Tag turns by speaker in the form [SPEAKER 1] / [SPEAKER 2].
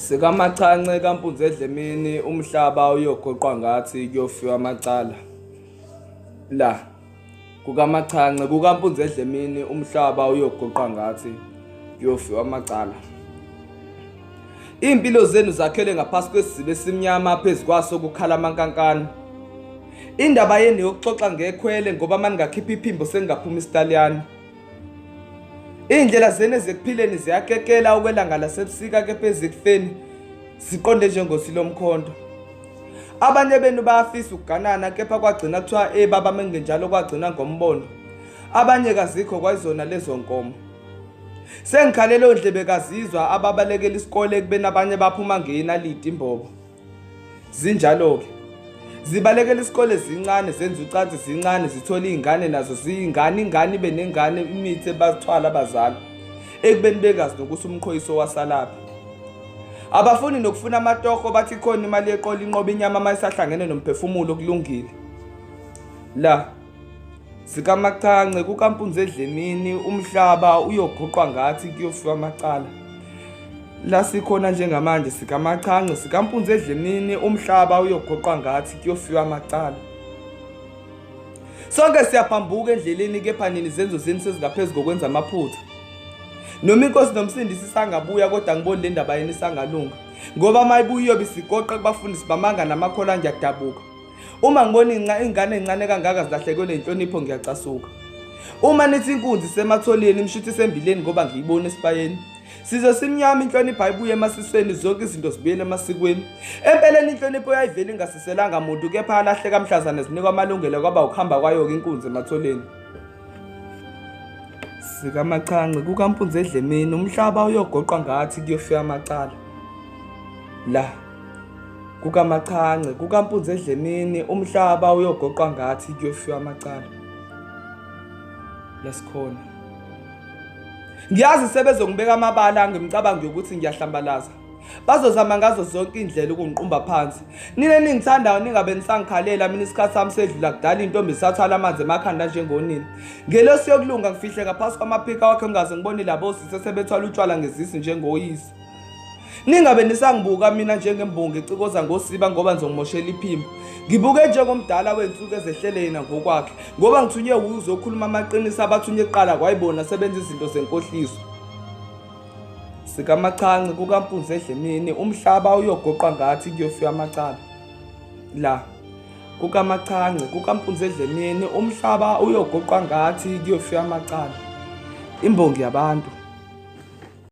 [SPEAKER 1] SikaMachance kaMpunze Dlamini umhlaba uyogoqwa ngathi kuyofiwa amacala. La kukaMachance kukaMpunze Dlamini umhlaba uyogoqwa ngathi kuyofiwa amacala. Impilo zenu zakhele ngaphasi kwesizibe esimnyama phezu kwaso kukhala amankankana. Indaba yenu yokuxoxa ngekhwele ngoba maningakhipha iphimbo sengaphuma isitaliyane. Indlela zenu ezekuphileni ziyakekela ukwelanga lasebusika kepha ezikufeni siqonde njengosiLomkhondo. Abanye benu bayafisa ukuganana kepha kwagcina kuthiwa baba mengenjalo kwagcina ngombono. Abanye kazikho kwayizona lezo nkomo. Sengikhalele ondlebe kazizwa ababalekela isikole kubeni abanye baphuma ngenaliti imbobo. Zinjalo ke. Zibalekela isikole zincane zenza ucansi zincane zithola izingane nazo ziyingane ingane ibe nengane imithi ebathwala abazali. Ekubeni bekazi nokuthi umkhoyiso wasalapha. Abafuni nokufuna amatoho bathi khona imali yeqola inqoba inyama mayisahlangene nomphefumulo okulungile. La SikaMachance kukaMpunze Dlamini umhlaba uyogoqwa ngathi kuyofiwa amacala. La sikhona njengamanje SikaMachance sikaMpunze Dlamini umhlaba uyogoqwa ngathi kuyofiwa amacala. Sonke siyaphambuka endleleni kepha nini zenzo zenu sezingaphezulu kokwenza amaphutha. Noma inkosi nomsindisi sangabuya kodwa ngiboni le ndaba yeni sangalunga ngoba mayibuya iyobe sigoqa kubafundisi bamanga namakhola ngiyadabuka. Uma ngibona ingane encane kangaka zilahlekelwe inhlonipho ngiyacasuka. Uma nithi inkunzi sematholeni imshuthi sembileni ngoba ngiyibona esipayeni. Sizo simnyama inhlonipho ayibuye emasisweni zonke izinto zibuyele emasikweni. Empeleni inhlonipho yayivela ingasiselanga umuntu kepha alahleka mhlazana zinikwa amalungelo kwaba ukuhamba kwayo inkunzi ematholeni. SikaMachance kukaMpunze Dlamini umhlaba uyogoqwa ngathi kuyofiwa amacala. La kukaMachance kukaMpunze Dlamini umhlaba uyogoqwa ngathi kuyofiwa amacala. Lesikhona ngiyazi sebezongibeka amabala ngimcabangi ukuthi ngiyahlambalaza. Bazozama ngazo zonke indlela ukungiqumba phansi. Nine ningithandayo ningabe nisangikhalela mina isikhathi sami sedlula kudala intombi isathwala amanzi emakhanda njengonini. Ngelosi yokulunga ngifihle ngaphasi kwamaphika wakhe ngingaze ngibone labo sise sebethwala utshwala ngezisi njengoyise. Ningabe nisangibuka mina njengembongi ecikoza ngosiba ngoba ngizongimoshela iphimbo. Ngibuke njengomdala wensuku ezehlele yena ngokwakhe ngoba ngithunye uzokhuluma amaqiniso abathunye kuqala kwayibona sebenza izinto zenkohliso. SikaMachance kukaMpunze Dlamini umhlaba uyogoqwa ngathi kuyofiwa amacala. La kukaMachance kukaMpunze Dlamini umhlaba uyogoqwa ngathi kuyofiwa amacala. Imbongi yabantu.